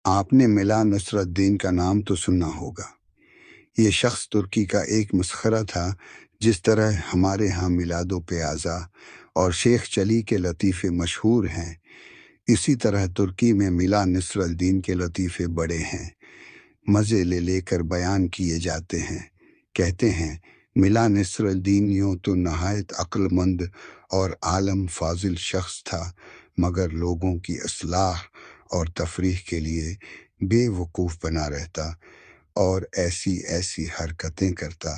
آپ نے ملا نصرالدین کا نام تو سنا ہوگا۔ یہ شخص ترکی کا ایک مسخرہ تھا۔ جس طرح ہمارے ہاں میلاد و پیازا اور شیخ چلی کے لطیفے مشہور ہیں، اسی طرح ترکی میں ملا نصرالدین کے لطیفے بڑے ہیں، مزے لے لے کر بیان کیے جاتے ہیں۔ کہتے ہیں ملا نصرالدین یوں تو نہایت عقل مند اور عالم فاضل شخص تھا، مگر لوگوں کی اصلاح اور تفریح کے لیے بے وقوف بنا رہتا اور ایسی ایسی حرکتیں کرتا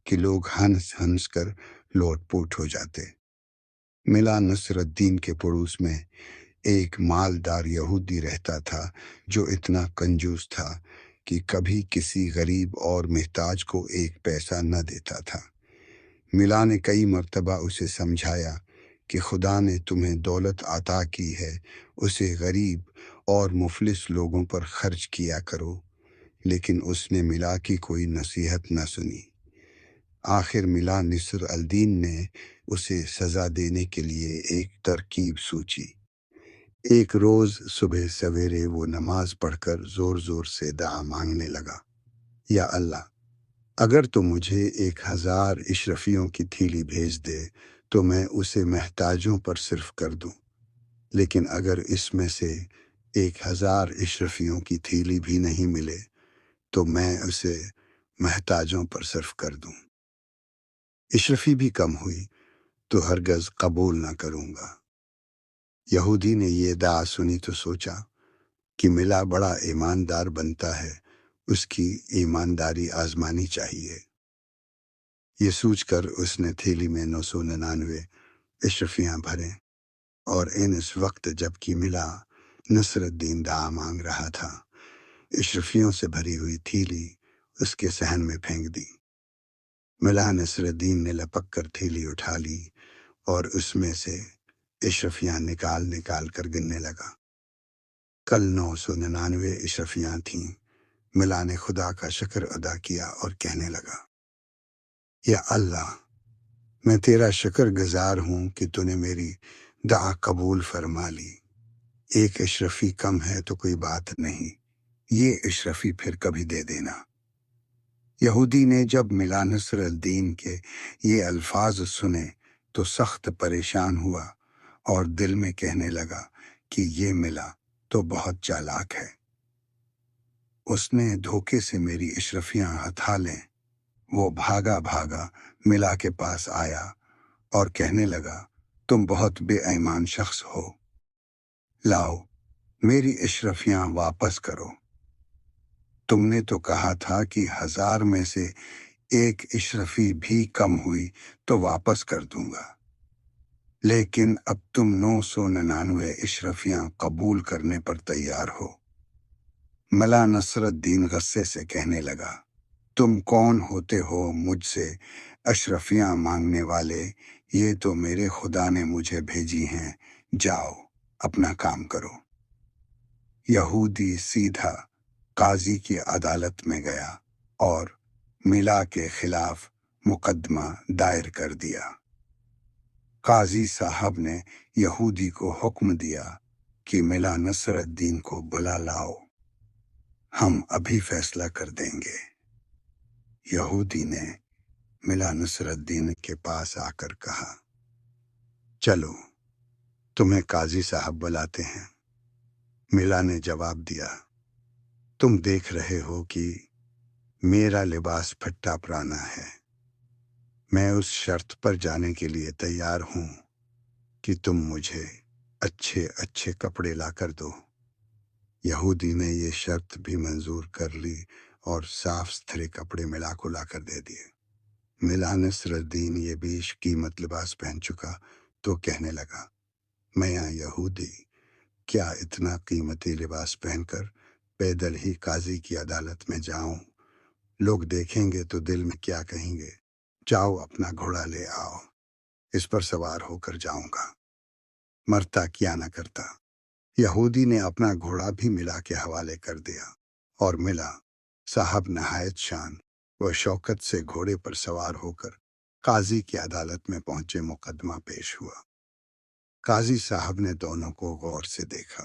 کہ لوگ ہنس ہنس کر لوٹ پوٹ ہو جاتے۔ ملا نصرالدین کے پڑوس میں ایک مالدار یہودی رہتا تھا جو اتنا کنجوس تھا کہ کبھی کسی غریب اور محتاج کو ایک پیسہ نہ دیتا تھا۔ ملا نے کئی مرتبہ اسے سمجھایا کہ خدا نے تمہیں دولت عطا کی ہے، اسے غریب اور مفلس لوگوں پر خرچ کیا کرو، لیکن اس نے ملا کی کوئی نصیحت نہ سنی۔ آخر ملا نصرالدین نے اسے سزا دینے کے لیے ایک ترکیب سوچی۔ ایک روز صبح سویرے وہ نماز پڑھ کر زور زور سے دعا مانگنے لگا، یا اللہ، اگر تو مجھے 1000 اشرفیوں کی تھیلی بھیج دے تو میں اسے محتاجوں پر صرف کر دوں، لیکن اگر اس میں سے 1000 اشرفیوں کی تھیلی بھی نہیں ملے تو میں اسے محتاجوں پر صرف کر دوں۔ اشرفی بھی کم ہوئی تو ہرگز قبول نہ کروں گا۔ یہودی نے یہ دعا سنی تو سوچا کہ ملا بڑا ایماندار بنتا ہے، اس کی ایمانداری آزمانی چاہیے۔ یہ سوچ کر اس نے تھیلی میں 999 اشرفیاں بھریں، اور اس وقت جب کہ ملا نصرالدین دعا مانگ رہا تھا، اشرفیوں سے بھری ہوئی تھیلی اس کے صحن میں پھینک دی۔ ملا نصرالدین نے لپک کر تھیلی اٹھا لی اور اس میں سے اشرفیاں نکال نکال کر گننے لگا۔ کل 999 اشرفیاں تھیں۔ ملا نے خدا کا شکر ادا کیا اور کہنے لگا، یا اللہ، میں تیرا شکر گزار ہوں کہ تو نے میری دعا قبول فرما لی۔ ایک اشرفی کم ہے تو کوئی بات نہیں، یہ اشرفی پھر کبھی دے دینا۔ یہودی نے جب ملا نصرالدین کے یہ الفاظ سنے تو سخت پریشان ہوا اور دل میں کہنے لگا کہ یہ ملا تو بہت چالاک ہے، اس نے دھوکے سے میری اشرفیاں ہتھا لیں۔ وہ بھاگا بھاگا ملا کے پاس آیا اور کہنے لگا، تم بہت بے ایمان شخص ہو، لاؤ میری اشرفیاں واپس کرو۔ تم نے تو کہا تھا کہ 1000 میں سے ایک اشرفی بھی کم ہوئی تو واپس کر دوں گا، لیکن اب تم 999 اشرفیاں قبول کرنے پر تیار ہو۔ ملا نصرالدین غصے سے کہنے لگا، تم کون ہوتے ہو مجھ سے اشرفیاں مانگنے والے؟ یہ تو میرے خدا نے مجھے بھیجی ہیں، جاؤ اپنا کام کرو۔ یہودی سیدھا قاضی کی عدالت میں گیا اور ملا کے خلاف مقدمہ دائر کر دیا۔ قاضی صاحب نے یہودی کو حکم دیا کہ ملا نصرالدین کو بلا لاؤ، ہم ابھی فیصلہ کر دیں گے۔ یہودی نے ملا نصرالدین کے پاس آ کر کہا، چلو تمہیں قاضی صاحب بلاتے ہیں۔ ملا نے جواب دیا، تم دیکھ رہے ہو کہ میرا لباس پھٹا پرانا ہے، میں اس شرط پر جانے کے لیے تیار ہوں کہ تم مجھے اچھے اچھے کپڑے لا کر دو۔ یہودی نے یہ شرط بھی منظور کر لی اور صاف ستھرے کپڑے ملا کو لا کر دے دیے۔ ملا نصرالدین یہ بیش قیمت لباس پہن چکا تو کہنے لگا، میاں یہودی، کیا اتنا قیمتی لباس پہن کر پیدل ہی قاضی کی عدالت میں جاؤں؟ لوگ دیکھیں گے تو دل میں کیا کہیں گے؟ جاؤ اپنا گھوڑا لے آؤ، اس پر سوار ہو کر جاؤں گا، مرتا کیا نہ کرتا۔ یہودی نے اپنا گھوڑا بھی ملا کے حوالے کر دیا اور ملا صاحب نہایت شان و شوکت سے گھوڑے پر سوار ہو کر قاضی کی عدالت میں پہنچے۔ مقدمہ پیش ہوا۔ قاضی صاحب نے دونوں کو غور سے دیکھا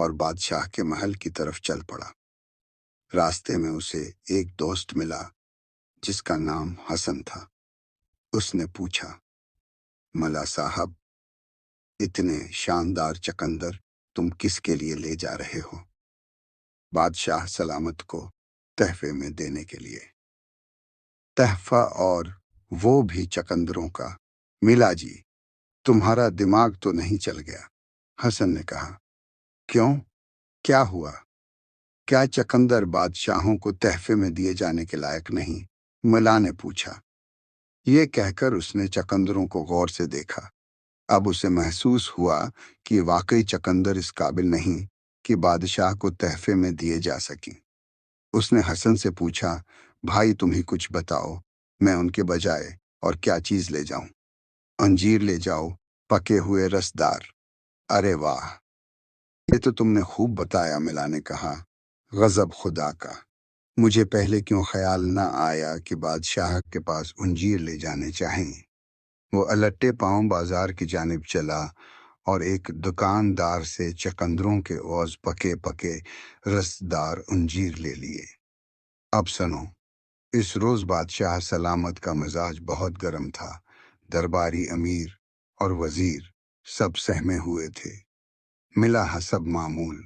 اور بادشاہ کے محل کی طرف چل پڑا۔ راستے میں اسے ایک دوست ملا جس کا نام حسن تھا۔ اس نے پوچھا، ملا صاحب، اتنے شاندار چقندر تم کس کے لیے لے جا رہے ہو؟ بادشاہ سلامت کو تحفے میں دینے کے لیے۔ تحفہ اور وہ بھی چقندروں کا؟ ملا جی، تمہارا دماغ تو نہیں چل گیا؟ حسن نے کہا۔ کیوں؟ کیا ہوا؟ کیا چقندر بادشاہوں کو تحفے میں دیے جانے کے لائق نہیں؟ ملا نے پوچھا۔ یہ کہہ کر اس نے چقندروں کو غور سے دیکھا۔ اب اسے محسوس ہوا کہ واقعی چقندر اس قابل نہیں کہ بادشاہ کو تحفے میں دیے جا سکیں۔ اس نے حسن سے پوچھا، بھائی تم ہی کچھ بتاؤ، میں ان کے بجائے اور کیا چیز لے جاؤں؟ انجیر لے جاؤ، پکے ہوئے رسدار۔ ارے واہ، یہ تو تم نے خوب بتایا، ملا نے کہا۔ غضب خدا کا، مجھے پہلے کیوں خیال نہ آیا کہ بادشاہ کے پاس انجیر لے جانے چاہیں۔ وہ الٹے پاؤں بازار کی جانب چلا اور ایک دکاندار سے چقندروں کے عوض پکے پکے رسدار انجیر لے لیے۔ اب سنو، اس روز بادشاہ سلامت کا مزاج بہت گرم تھا۔ درباری امیر اور وزیر سب سہمے ہوئے تھے۔ ملا حسب معمول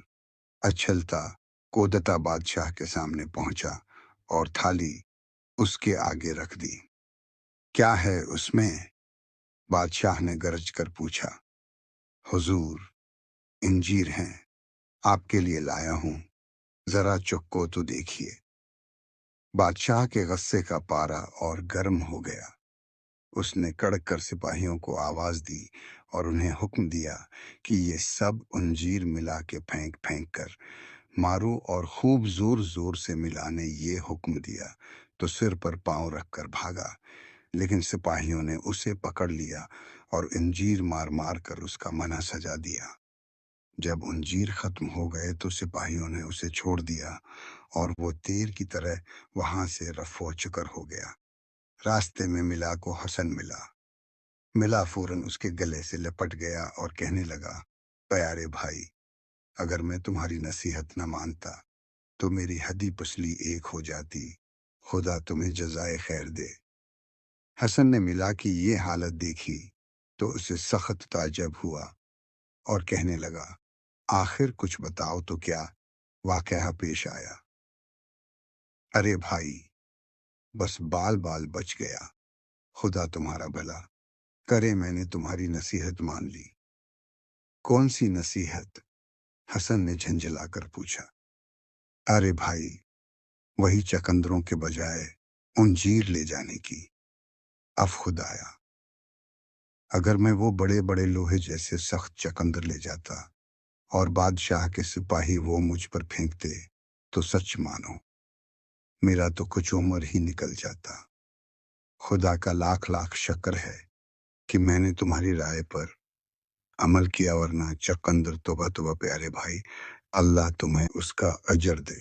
اچھلتا کودتا بادشاہ کے سامنے پہنچا اور تھالی اس کے آگے رکھ دی۔ کیا ہے اس میں؟ بادشاہ نے گرج کر پوچھا۔ حضور، انجیر ہیں، آپ کے لیے لایا ہوں، ذرا چکو تو دیکھیے۔ بادشاہ کے غصے کا پارا اور گرم ہو گیا۔ اس نے کڑک کر سپاہیوں کو آواز دی اور انہیں حکم دیا کہ یہ سب انجیر ملا کے پھینک پھینک کر مارو، اور خوب زور زور سے ملا نے یہ حکم دیا تو سر پر پاؤں رکھ کر بھاگا، لیکن سپاہیوں نے اسے پکڑ لیا اور انجیر مار مار کر اس کا منہ سجا دیا۔ جب انجیر ختم ہو گئے تو سپاہیوں نے اسے چھوڑ دیا اور وہ تیر کی طرح وہاں سے رفو چکر ہو گیا۔ راستے میں ملا کو حسن ملا۔ ملا فوراً اس کے گلے سے لپٹ گیا اور کہنے لگا، پیارے بھائی، اگر میں تمہاری نصیحت نہ مانتا تو میری ہڈی پسلی ایک ہو جاتی، خدا تمہیں جزائے خیر دے۔ حسن نے ملا کی یہ حالت دیکھی تو اسے سخت تعجب ہوا اور کہنے لگا، آخر کچھ بتاؤ تو کیا واقعہ پیش آیا؟ ارے بھائی، بس بال بال بچ گیا، خدا تمہارا بھلا کرے، میں نے تمہاری نصیحت مان لی۔ کون سی نصیحت؟ حسن نے جھنجھلا کر پوچھا۔ ارے بھائی، وہی چقندروں کے بجائے انجیر لے جانے کی۔ اب خدایا، اگر میں وہ بڑے بڑے لوہے جیسے سخت چقندر لے جاتا اور بادشاہ کے سپاہی وہ مجھ پر پھینکتے تو سچ مانو میرا تو کچھ عمر ہی نکل جاتا۔ خدا کا لاکھ لاکھ شکر ہے کہ میں نے تمہاری رائے پر عمل کیا، ورنہ چقندر توبہ توبہ پیارے بھائی، اللہ تمہیں اس کا اجر دے۔